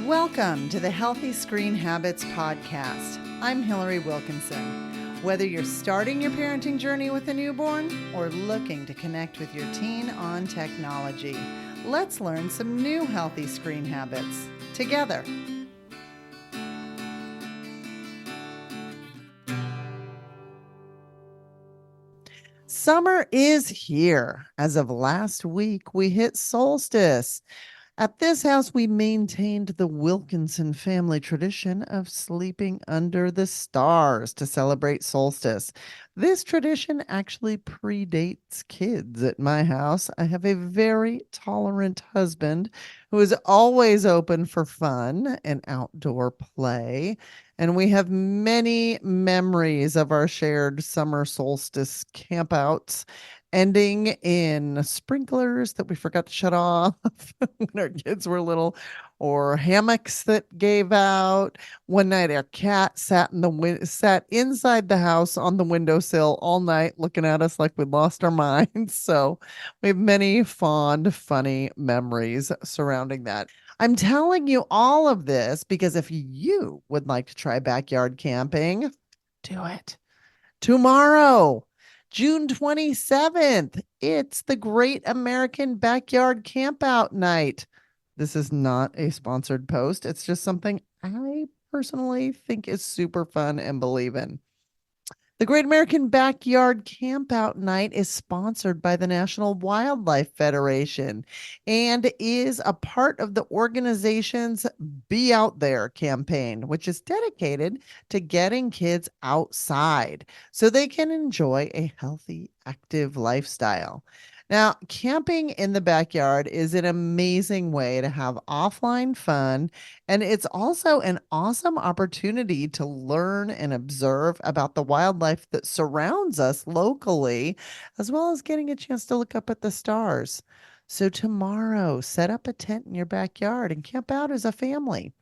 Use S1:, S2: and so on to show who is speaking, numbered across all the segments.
S1: Welcome to the Healthy Screen Habits Podcast. I'm Hillary Wilkinson. Whether you're starting your parenting journey with a newborn or looking to connect with your teen on technology, let's learn some new healthy screen habits together. Summer is here. As of last week, we hit solstice. At this house, we maintained the Wilkinson family tradition of sleeping under the stars to celebrate solstice. This tradition actually predates kids at my house. I have a very tolerant husband who is always open for fun and outdoor play. And we have many memories of our shared summer solstice campouts ending in sprinklers that we forgot to shut off when our kids were little, or hammocks that gave out. One night, our cat sat inside the house on the windowsill all night, looking at us like we'd lost our minds. So we have many fond, funny memories surrounding that. I'm telling you all of this because if you would like to try backyard camping, do it tomorrow. June 27th, it's the Great American Backyard Campout Night. This is not a sponsored post. It's just something I personally think is super fun and believe in. The Great American Backyard Campout Night is sponsored by the National Wildlife Federation and is a part of the organization's Be Out There campaign, which is dedicated to getting kids outside so they can enjoy a healthy, active lifestyle. Now, camping in the backyard is an amazing way to have offline fun, and it's also an awesome opportunity to learn and observe about the wildlife that surrounds us locally, as well as getting a chance to look up at the stars. So, tomorrow, set up a tent in your backyard and camp out as a family.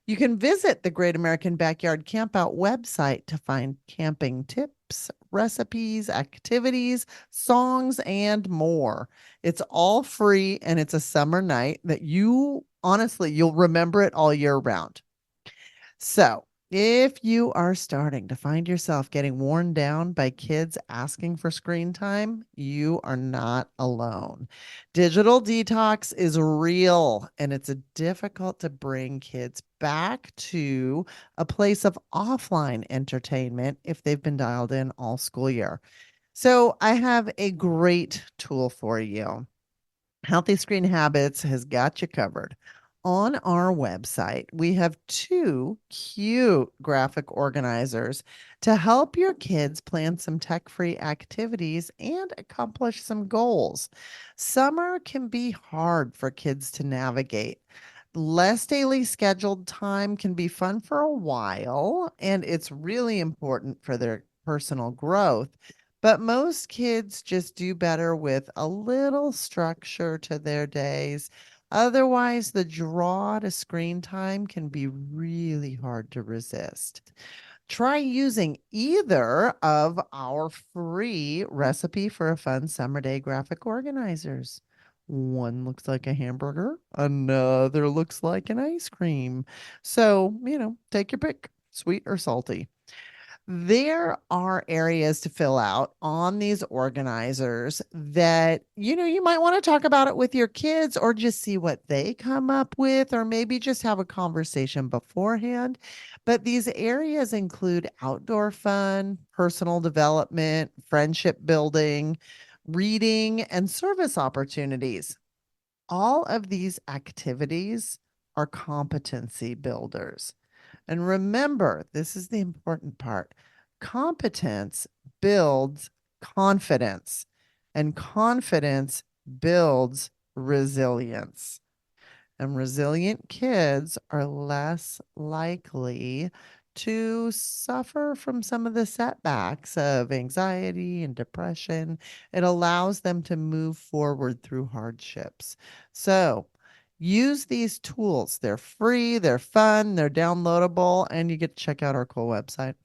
S1: You can visit the Great American Backyard Campout website to find camping tips, recipes, activities, songs, and more. It's all free and it's a summer night that you'll remember it all year round. So, if you are starting to find yourself getting worn down by kids asking for screen time, you are not alone. Digital detox is real, and it's difficult to bring kids back to a place of offline entertainment if they've been dialed in all school year. So, I have a great tool for you. Healthy Screen Habits has got you covered. On our website, we have two cute graphic organizers to help your kids plan some tech free activities and accomplish some goals. Summer can be hard for kids to navigate. Less daily scheduled time can be fun for a while, and it's really important for their personal growth. But most kids just do better with a little structure to their days. Otherwise, the draw to screen time can be really hard to resist. Try using either of our free recipe for a fun summer day graphic organizers. One looks like a hamburger, another looks like an ice cream. So, take your pick, sweet or salty. There are areas to fill out on these organizers that, you might want to talk about it with your kids or just see what they come up with, or maybe just have a conversation beforehand. But these areas include outdoor fun, personal development, friendship building, reading, and service opportunities. All of these activities are competency builders. And remember, this is the important part. Competence builds confidence, and confidence builds resilience. And resilient kids are less likely to suffer from some of the setbacks of anxiety and depression. It allows them to move forward through hardships. So, use these tools. They're free, they're fun, they're downloadable, and you get to check out our cool website.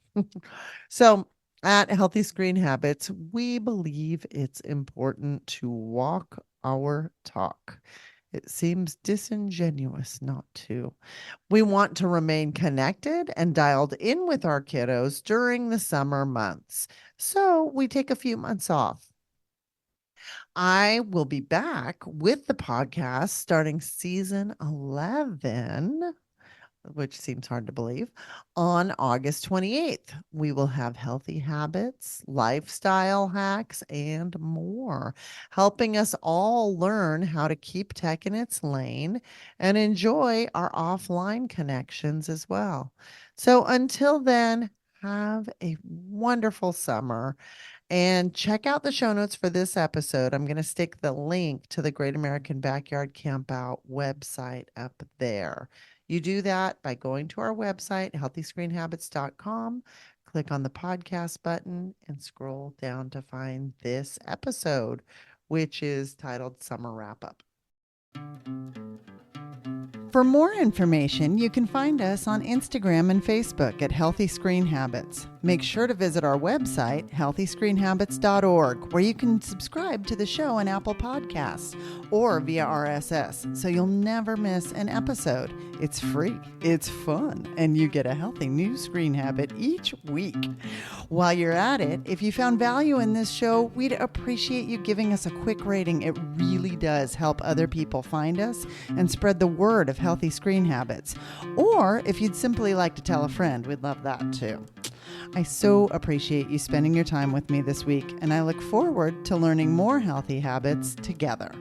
S1: So, at Healthy Screen Habits, we believe it's important to walk our talk. It seems disingenuous not to. We want to remain connected and dialed in with our kiddos during the summer months. So we take a few months off. I will be back with the podcast starting season 11, which seems hard to believe, on August 28th. We will have healthy habits, lifestyle hacks, and more, helping us all learn how to keep tech in its lane and enjoy our offline connections as well. So until then, have a wonderful summer. And check out the show notes for this episode. I'm going to stick the link to the Great American Backyard Campout website up there. You do that by going to our website, healthyscreenhabits.com, click on the podcast button, and scroll down to find this episode, which is titled Summer Wrap Up. For more information, you can find us on Instagram and Facebook at Healthy Screen Habits. Make sure to visit our website, healthyscreenhabits.org, where you can subscribe to the show on Apple Podcasts or via RSS, so you'll never miss an episode. It's free, it's fun, and you get a healthy new screen habit each week. While you're at it, if you found value in this show, we'd appreciate you giving us a quick rating. It really does help other people find us and spread the word of healthy screen habits. Or if you'd simply like to tell a friend, we'd love that too. I so appreciate you spending your time with me this week, and I look forward to learning more healthy habits together.